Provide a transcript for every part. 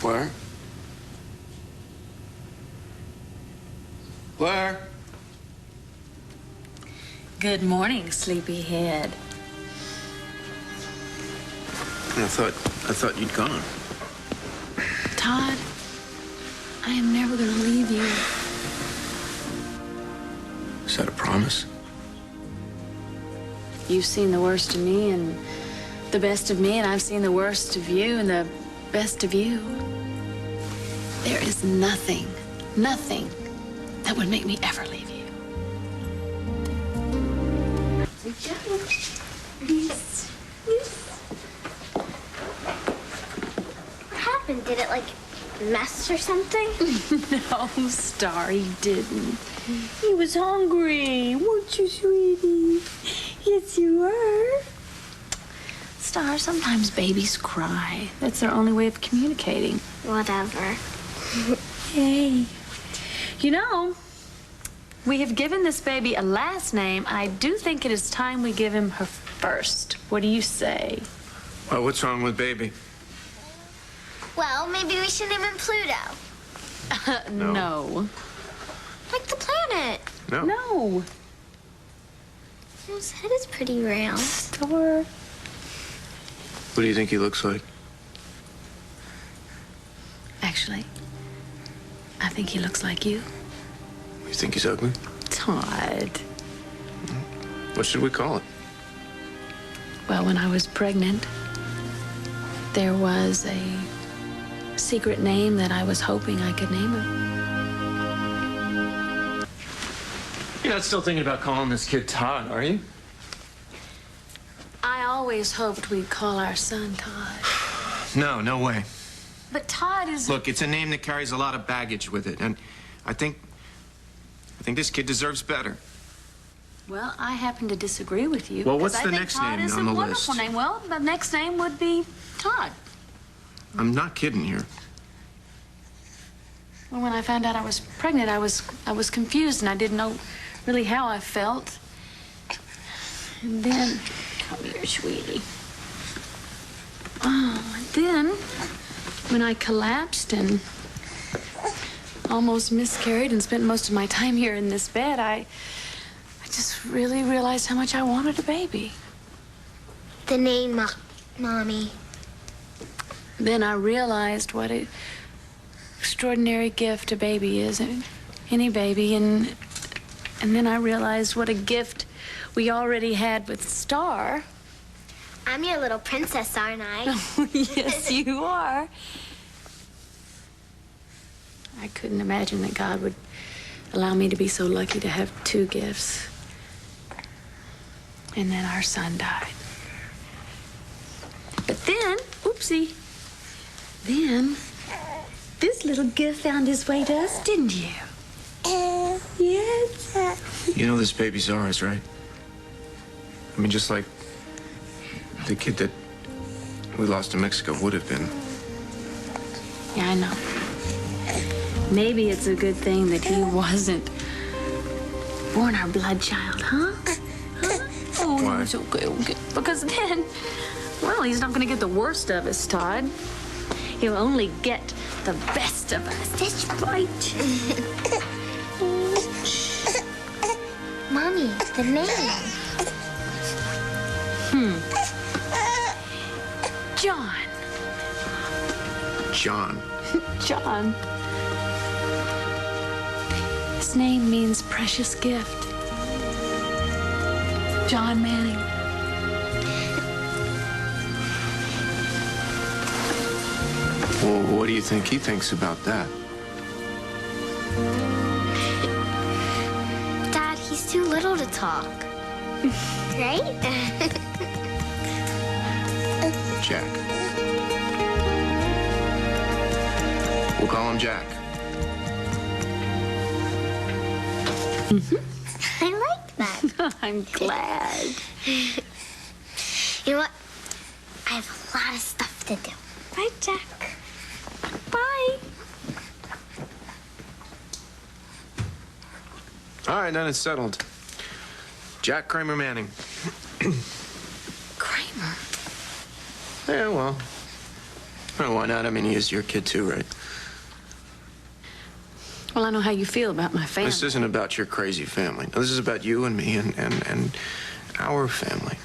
Where? Where? Good morning, sleepyhead. I thought you'd gone. Todd, I am never gonna leave you. Is that a promise? You've seen the worst of me and the best of me, and I've seen the worst of you and the best of you. There is nothing that would make me ever leave you. Yes. What happened? Did it, like, mess or something? No, Star, he didn't. He was hungry. Weren't you, sweetie? Yes, you were. Star, sometimes babies cry. That's their only way of communicating. Whatever. Hey. You know, we have given this baby a last name. I do think it is time we give him her first. What do you say? Well, what's wrong with baby? Well, maybe we should name him Pluto. No. Like the planet. No. No. His head is pretty round. Star. What do you think he looks like? Actually, I think he looks like you. You think he's ugly? Todd. What should we call it? Well, when I was pregnant, there was a secret name that I was hoping I could name him. You're not still thinking about calling this kid Todd, are you? I always hoped we'd call our son Todd. No, no way. But Todd is... Look, it's a name that carries a lot of baggage with it, and I think this kid deserves better. Well, I happen to disagree with you. Well, what's because the I think next Todd name is on the a wonderful list? name. Well, the next name would be Todd. I'm not kidding here. Well, when I found out I was pregnant, I was confused, and I didn't know really how I felt. And then, come here, sweetie. Oh, and then, when I collapsed and almost miscarried and spent most of my time here in this bed, I just really realized how much I wanted a baby. The name, Mommy. Then I realized what an extraordinary gift a baby is, any baby, and then I realized what a gift we already had with Star. I'm your little princess, aren't I? Yes, you are. I couldn't imagine that God would allow me to be so lucky to have two gifts. And then our son died. But then, oopsie, then this little gift found his way to us, didn't you? Yes. You know this baby's ours, right? I mean, just like the kid that we lost in Mexico would have been. Yeah, I know. Maybe it's a good thing that he wasn't born our blood child, huh? Oh, Why? it's okay. Because then, well, he's not going to get the worst of us, Todd. He'll only get the best of us. That's right. Mommy, the name. John. John. John. His name means precious gift. John Manning. Well, what do you think he thinks about that? Dad, he's too little to talk. Right? Jack. We'll call him Jack. I like that. I'm glad. You know what? I have a lot of stuff to do. Right, Jack? Bye. All right, then it's settled. Jack Kramer Manning. Kramer. Yeah, well, Well, why not? I mean, he is your kid too, right? Well, I know how you feel about my family. This isn't about your crazy family. No, this is about you and me and our family.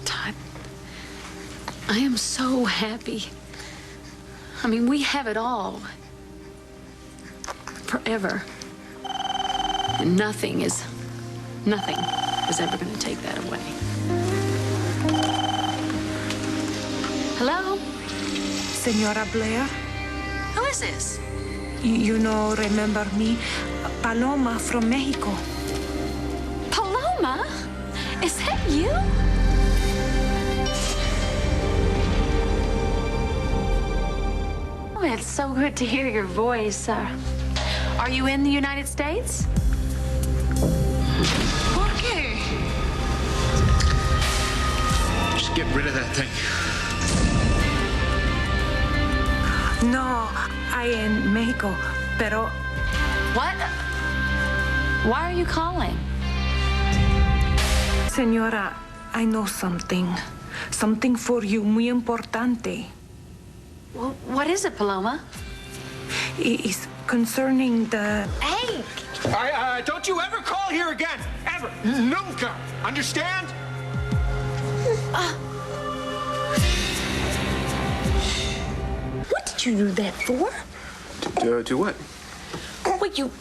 Todd, I am so happy. I mean, we have it all. Forever. And nothing is ever going to take that away. Hello? Senora Blair, Who is this? you know, remember me? Paloma from Mexico. Paloma? Is that you? Oh, it's so good to hear your voice. Are you in the United States? ¿Por qué? Just get rid of that thing. No, I en Mexico, pero What? Why are you calling? Senora, I know something. Something for you, muy importante. Well, what is it, Paloma? It's concerning the... Hey! Don't you ever call here again! Ever! Nunca! Understand? What did you do that for? Do what? Well, you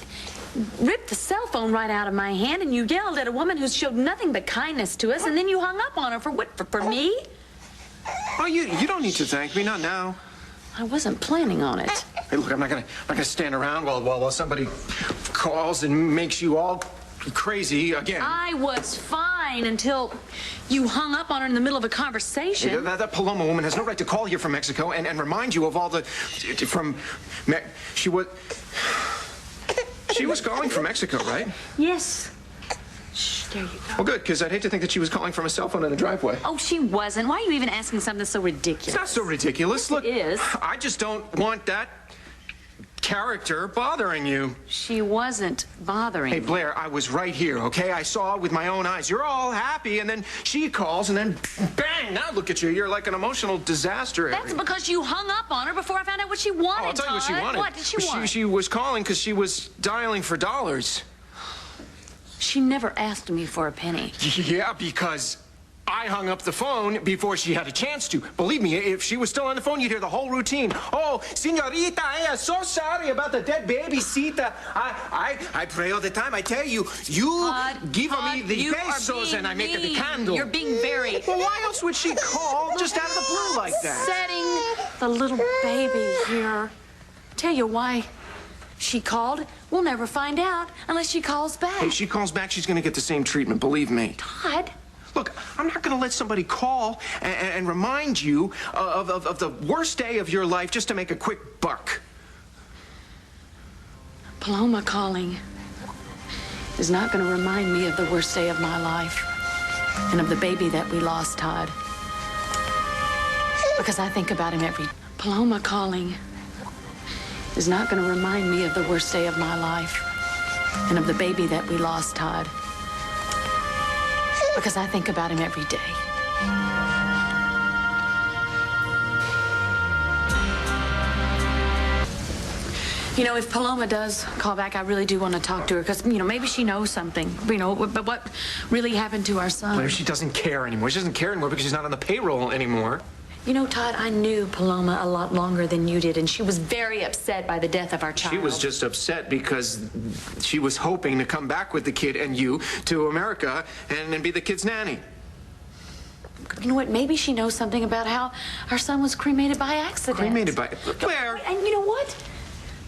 ripped the cell phone right out of my hand and you yelled at a woman who showed nothing but kindness to us, and then you hung up on her for what? For me? Oh, you don't need to thank me, not now. I wasn't planning on it. Hey, look, I'm not gonna stand around while somebody calls and makes you all crazy again. I was fine until you hung up on her in the middle of a conversation. Hey, that Paloma woman has no right to call here from Mexico and remind you of all the... She was calling from Mexico, right? Yes. Shh, there you go. Well, good, because I'd hate to think that she was calling from a cell phone in the driveway. Oh, she wasn't. Why are you even asking something so ridiculous? It's not so ridiculous. Look, It is. I just don't want that character bothering you. She wasn't bothering Hey, me. Blair, I was right here, okay? I saw it with my own eyes. You're all happy, and then she calls, and then bang, now look at you. You're like an emotional disaster. That's because you hung up on her before I found out what she wanted, Oh, I'll tell you what she Todd. wanted. What did she want? She was calling because she was dialing for dollars. She never asked me for a penny. Yeah, because I hung up the phone before she had a chance to. Believe me, if she was still on the phone, you'd hear the whole routine. Oh, señorita, I am so sorry about the dead baby, Sita. I pray all the time. I tell you, give me the you are pesos being and I make it the mean. candle. You're being very... Well, why else would she call just out of the blue like that? Setting the little baby here. Tell you why she called. We'll never find out unless she calls back. If she calls back, she's going to get the same treatment, believe me. Todd, Look, I'm not going to let somebody call and remind you of the worst day of your life just to make a quick buck. Paloma calling is not going to remind me of the worst day of my life and of the baby that we lost, Todd. Because I think about him every... Paloma calling is not going to remind me of the worst day of my life and of the baby that we lost, Todd. Because I think about him every day. You know, if Paloma does call back, I really do want to talk to her because, you know, maybe she knows something. You know, but what really happened to our son? Blair, she doesn't care anymore. She doesn't care anymore because she's not on the payroll anymore. You know, Todd, I knew Paloma a lot longer than you did, and she was very upset by the death of our child. She was just upset because she was hoping to come back with the kid and you to America and be the kid's nanny. You know what? Maybe she knows something about how our son was cremated by accident. Cremated by... Blair! And you know what?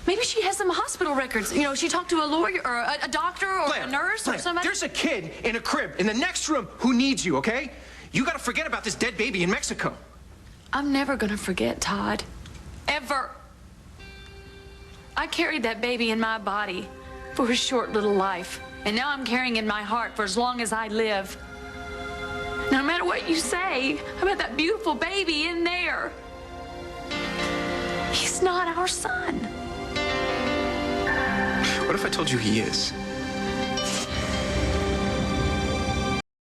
Maybe she has some hospital records. You know, she talked to a lawyer or a doctor or Blair, a nurse Blair, or somebody. there's a kid in a crib in the next room who needs you, okay? You gotta forget about this dead baby in Mexico. I'm never gonna forget, Todd. Ever. I carried that baby in my body for a short little life, and now I'm carrying in my heart for as long as I live. No matter what you say about that beautiful baby in there, he's not our son. What if I told you he is?